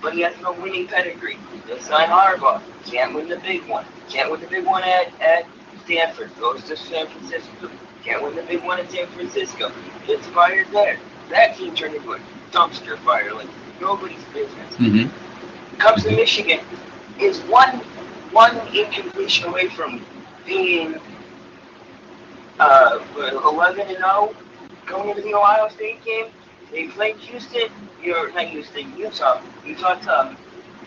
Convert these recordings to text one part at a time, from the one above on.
but he has no winning pedigree. They sign Harbaugh. Can't win the big one. Can't win the big one at Stanford. Goes to San Francisco. Can't win the big one at San Francisco. Gets fired there. That team turned into a dumpster fire, like nobody's business. Mm-hmm. Comes to Michigan, is one incompletion away from being 11-0 going into the Ohio State game. They played Utah tough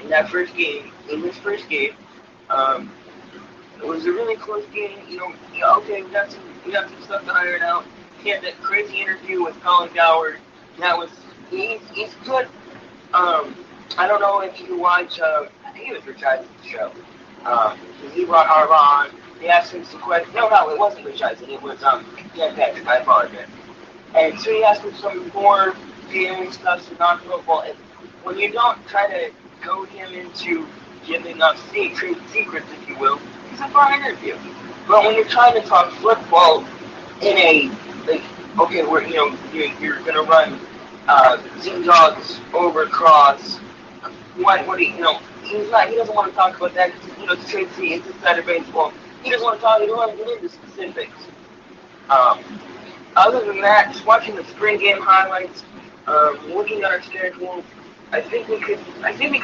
in that first game. In this first game, it was a really close game. Okay, we got some stuff to iron out. He had that crazy interview with Colin Cowherd. He's good. I don't know if you watch. He was Rich Eisen's show. He brought Harbaugh on. They asked him some questions. No, it wasn't Rich Eisen. It was Dan Patrick. I apologize. And so he asked him some more gambling stuff, some non-football. And when you don't try to goad him into giving up secrets, if you will, it's a fun interview. But when you're trying to talk football in a okay, you're gonna run zing dogs over cross. What do you know? He doesn't want to talk about that because it's trade see, it's inside of baseball. He doesn't want to get into specifics. Other than that, just watching the spring game highlights, looking at our schedule, I think we could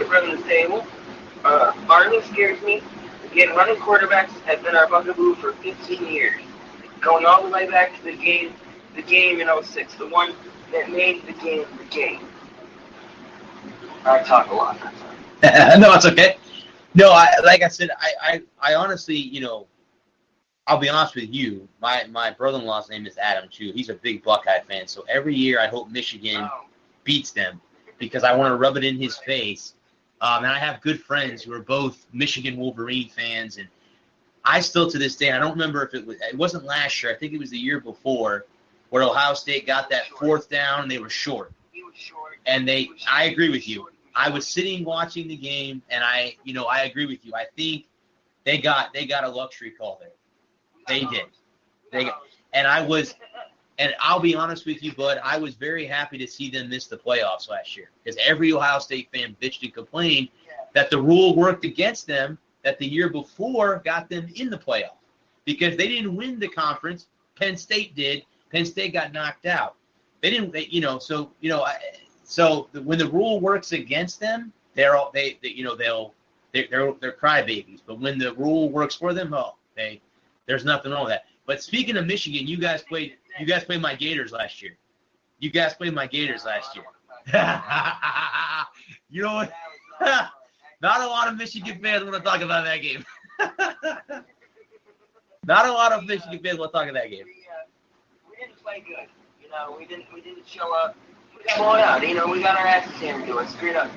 run the table. Army scares me. Again, running quarterbacks have been our bugaboo for 15 years. Going all the way back to the game in 06, the one that made the game. I talk a lot. No, it's okay. No, like I said, I honestly, I'll be honest with you. My brother-in-law's name is Adam too. He's a big Buckeye fan. So every year I hope Michigan beats them because I want to rub it in his face. And I have good friends who are both Michigan Wolverine fans, and I still to this day I don't remember if it wasn't last year. I think it was the year before where Ohio State got that fourth down and they were short. And I agree with you. I was sitting watching the game, and I agree with you. I think they got a luxury call there. They did. And I'll be honest with you, bud, I was very happy to see them miss the playoffs last year because every Ohio State fan bitched and complained that the rule worked against them that the year before got them in the playoff because they didn't win the conference. Penn State did. Penn State got knocked out. They didn't. So when the rule works against them, they're crybabies. But when the rule works for them, there's nothing wrong with that. But speaking of Michigan, you guys played my Gators last year. You know what? Not a lot of Michigan fans want to talk about that game. Not a lot of Michigan fans want to talk about that game. We didn't play good. We didn't show up. We got blown out. We got our asses handed to us straight up.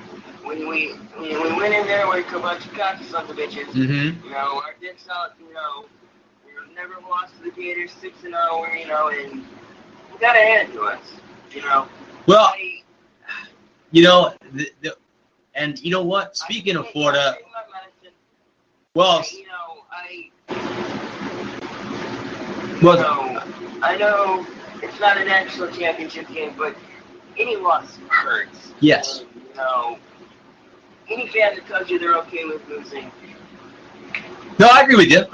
When we went in there, we were a bunch of cocky sons of bitches. Mm-hmm. Our dicks out. We never lost to the Gators 6-0. And we got it handed to us. Well, and you know what? Speaking of Florida, I know it's not a national championship game, but any loss hurts. Yes. And, any fan that tells you they're okay with losing. No, I agree with you.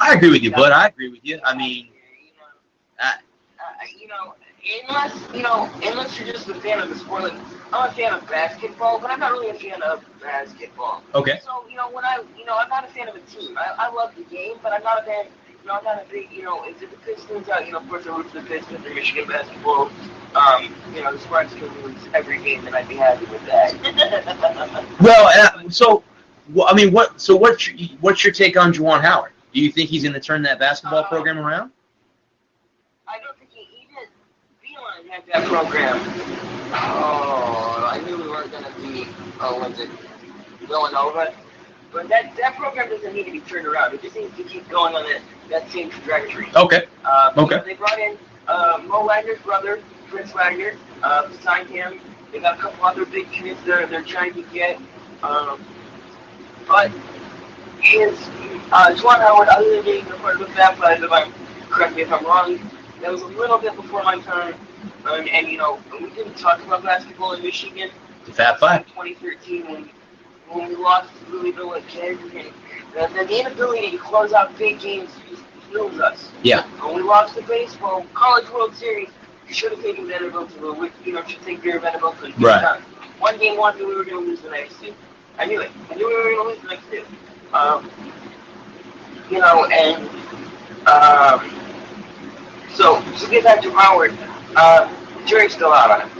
Bud. I agree with you. I mean, unless you're just a fan of the sport, like I'm a fan of basketball, but I'm not really a fan of basketball. Okay. So I'm not a fan of a team. I love the game, but I'm not a fan. I'm not a big, if the Pistons out, of course I root for the Pistons or Michigan basketball. The Sparks can lose every game, and I'd be happy with that. What's your take on Juwan Howard? Do you think he's going to turn that basketball program around? I don't think he did. Beeline had that program. Oh, I knew we weren't going to be, Villanova? But that program doesn't need to be turned around. It just needs to keep going on that same trajectory. Okay. They brought in Mo Wagner's brother, Prince Wagner, signed him. They got a couple other big kids they're trying to get. But Juwan Howard, other than being a part of the Fab Five, correct me if I'm wrong, that was a little bit before my time. And we didn't talk about basketball in Michigan. The Fab Five. 2013 when we lost to Louisville again, the inability to close out big games just kills us. Yeah. When we lost the baseball, College World Series, you should have taken Vanderbilt to should take care of Vanderbilt to Right. done. One game, one, knew we were going to lose the next two. I knew it. I knew we were going to lose the next two. So to get back to Howard, jury's still out on him.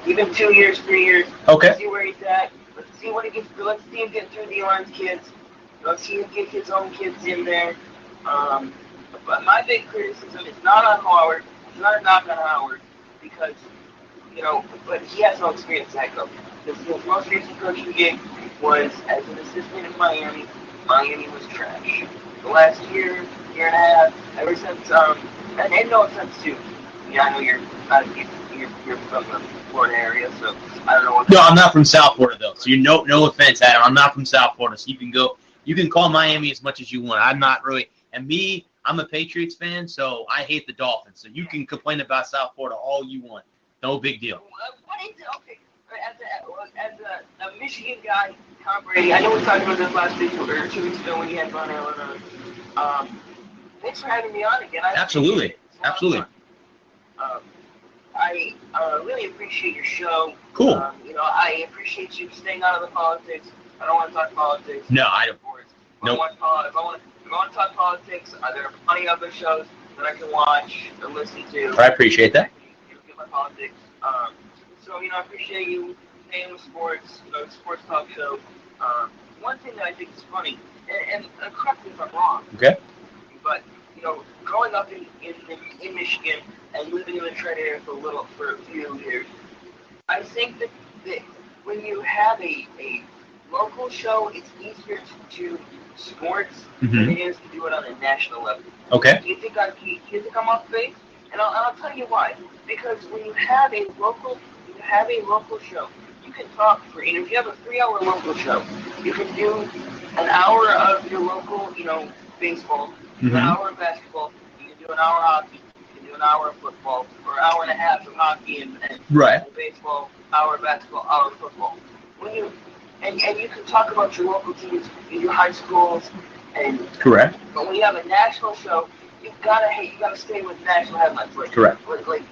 Even 2 years, 3 years. Okay. Let's see where he's at. Let's see what he gets. Let's see him get through the Orange kids. Let's see him get his own kids in there. But my big criticism is not on Howard. It's not a knock on Howard because, but he has no experience as head coach. His most recent coaching gig was as an assistant in Miami. Miami was trash. The last year and a half, ever since, and no offense to, I know you're from the Florida area, so I don't know what. No, I'm not from South Florida though. So no offense, Adam. I'm not from South Florida, so you can call Miami as much as you want. I'm not really, and me, I'm a Patriots fan, so I hate the Dolphins. So you can complain about South Florida all you want. No big deal. What is it? Okay, as a Michigan guy, Tom Brady, I know we talked about this last week or 2 weeks ago when you had Von Allen on. Thanks for having me on again. Absolutely. I really appreciate your show. Cool. I appreciate you staying out of the politics. I don't want to talk politics. No, I don't. If I want to talk politics, there are plenty of other shows that I can watch and listen to. I appreciate that. Get my politics. I appreciate you staying with sports, sports talk show. One thing that I think is funny, and correct me if I'm wrong. Okay. But growing up in Michigan and living in the Detroit area for a few years, I think that when you have a local show, it's easier to do sports than it is to do it on a national level. Okay. Do you think I'm off base? And I'll tell you why. Because when you have a local show, you can talk if you have a 3-hour local show, you can do an hour of your local, baseball, an hour of basketball, you can do an hour of hockey, you can do an hour of football, or an hour and a half of hockey and baseball, hour of basketball, hour of football. And you can talk about your local teams in your high schools, correct. But when you have a national show, you gotta stay with national headlines. Correct.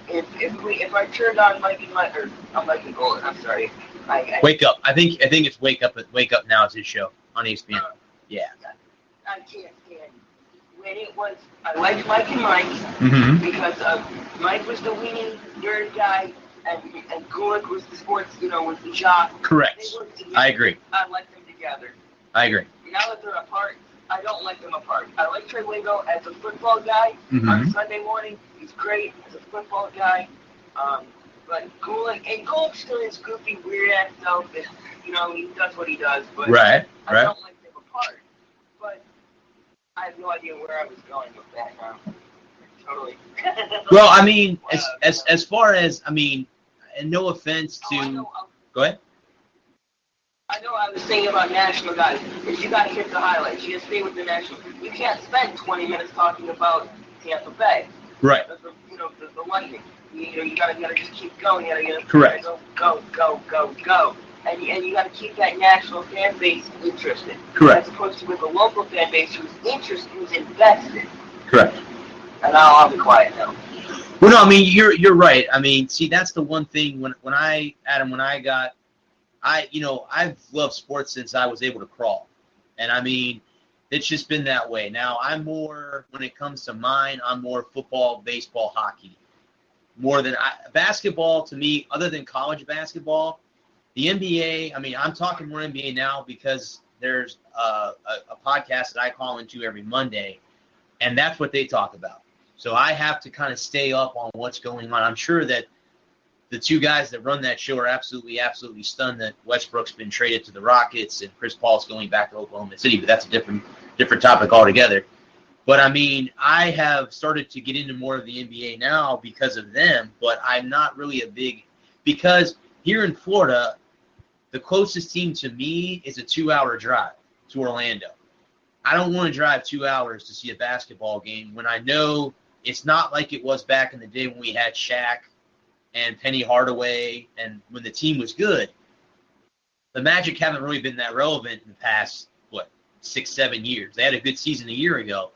If I turned on Mike and Golan, I'm sorry. Wake Up. I think it's Wake Up. Wake Up Now is his show on ESPN. Yeah. I can't stand when it was. I liked Mike and Mike because Mike was the weenie nerd guy, and Gulick was the sports, was the jock. Correct. I agree. I like them together. I agree. Now that they're apart, I don't like them apart. I like Trey Wingo as a football guy on Sunday morning. He's great as a football guy. But Gulick still is goofy, weird-ass self, and, he does what he does. But I don't like them apart. But I have no idea where I was going with that now. Totally. Well, I mean, as far as, and no offense to... Go ahead. I know I was saying about national guys, is you got to hit the highlights. You got to stay with the national. You can't spend 20 minutes talking about Tampa Bay. Right. The Lightning. You got to just keep going. Correct. Go. And you got to keep that national fan base interested. Correct. As opposed to with a local fan base who's interested, who's invested. Correct. And I'll be quiet now. Well, no, you're right. See, that's the one thing I've loved sports since I was able to crawl. And it's just been that way. Now, I'm more, when it comes to mine, I'm more football, baseball, hockey. More than basketball to me, other than college basketball, the NBA, I'm talking more NBA now because there's a podcast that I call into every Monday, and that's what they talk about. So I have to kind of stay up on what's going on. I'm sure that the two guys that run that show are absolutely stunned that Westbrook's been traded to the Rockets and Chris Paul's going back to Oklahoma City, but that's a different topic altogether. But I have started to get into more of the NBA now because of them, but I'm not really because here in Florida, the closest team to me is a 2-hour drive to Orlando. I don't want to drive 2 hours to see a basketball game when I know it's not like it was back in the day when we had Shaq and Penny Hardaway, and when the team was good. the Magic haven't really been that relevant in the past, 6-7 years. They had a good season a year ago.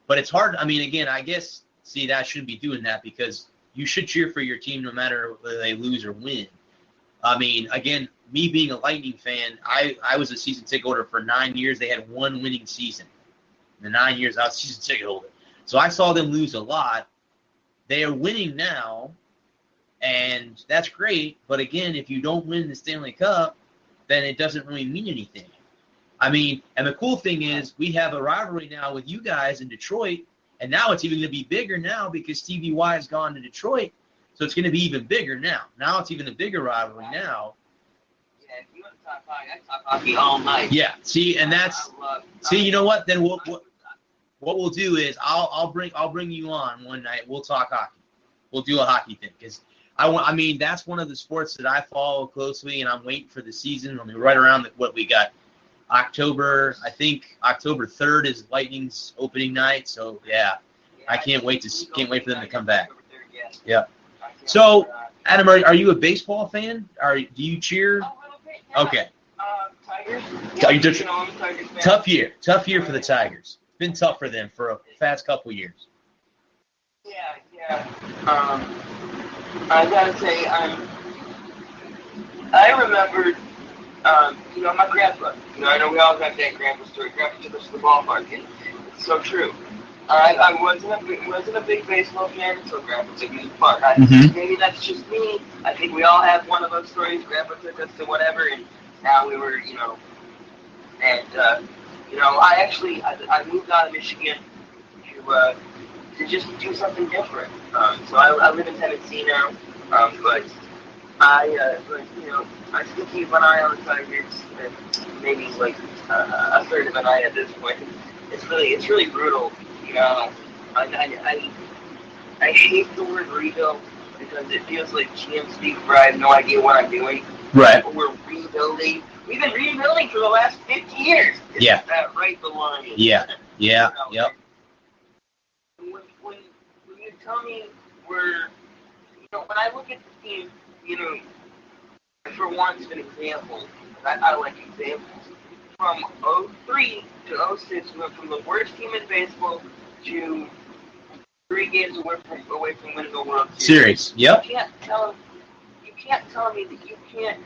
But it's hard. I mean, again, I guess, I shouldn't be doing that because you should cheer for your team no matter whether they lose or win. I mean, again, me being a Lightning fan, I was a season ticket holder for 9 years. They had one winning season. In the 9 years I was a season ticket holder. So I saw them lose a lot. They are winning now, and that's great. But again, if you don't win the Stanley Cup, then it doesn't really mean anything. I mean, and the cool thing is we have a rivalry now with you guys in Detroit, and now it's even going to be bigger now because Stevie Y has gone to Detroit. So it's going to be even bigger now. Now it's even a bigger rivalry now. Yeah, if you want to talk hockey, I talk hockey all night. Yeah, see, and that's you know what? Then what we'll do is I'll bring you on one night. We'll talk hockey. We'll do a hockey thing because I mean that's one of the sports that I follow closely, and I'm waiting for the season. I mean, right around what we got. October 3rd is Lightning's opening night, so yeah, I can't wait for them to come back. Yeah. So, Adam, are you a baseball fan? Do you cheer? Okay. Tigers. Tough year for the Tigers. It's been tough for them for a past couple years. Yeah. I gotta say, I remembered. My grandpa, I know we all have that grandpa story. Grandpa took us to the ballpark, and it's so true. I wasn't a big baseball fan until Grandpa took me to the park. Maybe that's just me. I think we all have one of those stories. Grandpa took us to whatever, and now we were, and I moved out of Michigan to just do something different. So I live in Tennessee now, but I still keep an eye on the Tigers, and maybe like a third of an eye at this point. It's really brutal. I hate the word rebuild because it feels like GM speak where I have no idea what I'm doing. Right. We're rebuilding. We've been rebuilding for the last 50 years. Isn't that right, the line? Yeah. Yep. When you tell me when I look at the team, for one, an example. I like examples. From 03 to 06, we went from the worst team in baseball to 3 games away from winning the World Series. Yep. You can't tell me that you can't.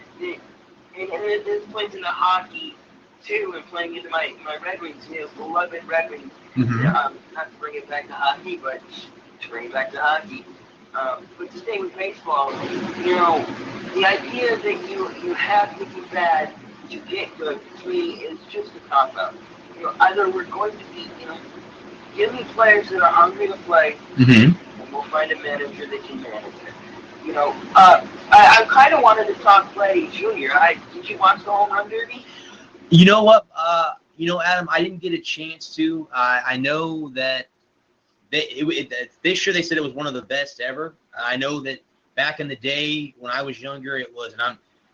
And this plays into hockey too, and playing into my Red Wings, beloved Red Wings. Not to bring it back to hockey, but to bring it back to hockey. But to stay with baseball, the idea that you have to be bad to get good, to me, is just a cop-out. Either we're going to be, give me players that are hungry to play, and we'll find a manager that can manage it. I kind of wanted to talk Vladdy Jr. Did you watch the Home Run Derby? You know what? Adam, I didn't get a chance to. I know that they said it was one of the best ever. I know that back in the day when I was younger, it was, and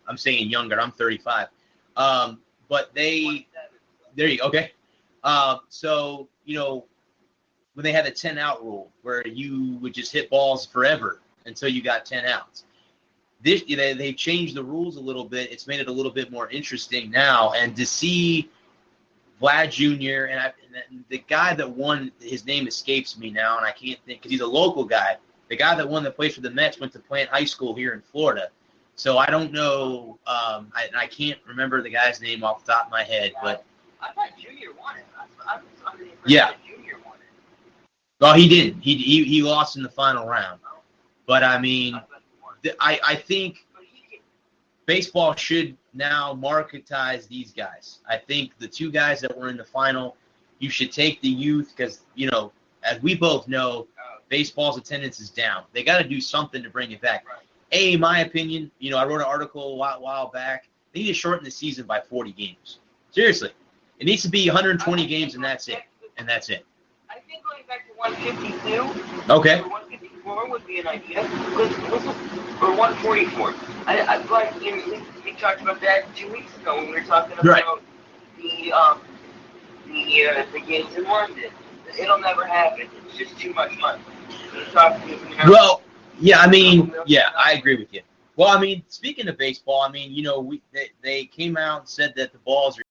I'm saying younger. I'm 35. But there you go. Okay. So when they had the 10-out rule, where you would just hit balls forever until you got 10 outs. They changed the rules a little bit. It's made it a little bit more interesting now, and to see Vlad Jr. and the guy that won, his name escapes me now, and I can't think because he's a local guy. The guy that won that plays for the Mets went to Plant High School here in Florida. So I don't know. I can't remember the guy's name off the top of my head, but I thought Junior won it. I'm sorry. Yeah. Junior won it. Well, he didn't. He lost in the final round. But I mean, I think baseball should now marketize these guys. I think the 2 guys that were in the final, you should take the youth because, as we both know, baseball's attendance is down. They got to do something to bring it back. Right. My opinion, I wrote an article a while back. They need to shorten the season by 40 games. Seriously. It needs to be 120 games, and that's it. I think going back to 152 okay. or 154 would be an idea. Or 144. I like we talked about that 2 weeks ago when we were talking about right. the games in London. It'll never happen. It's just too much money. Well, yeah, I mean, yeah, I agree with you. Well, I mean, speaking of baseball, I mean, they came out and said that the balls are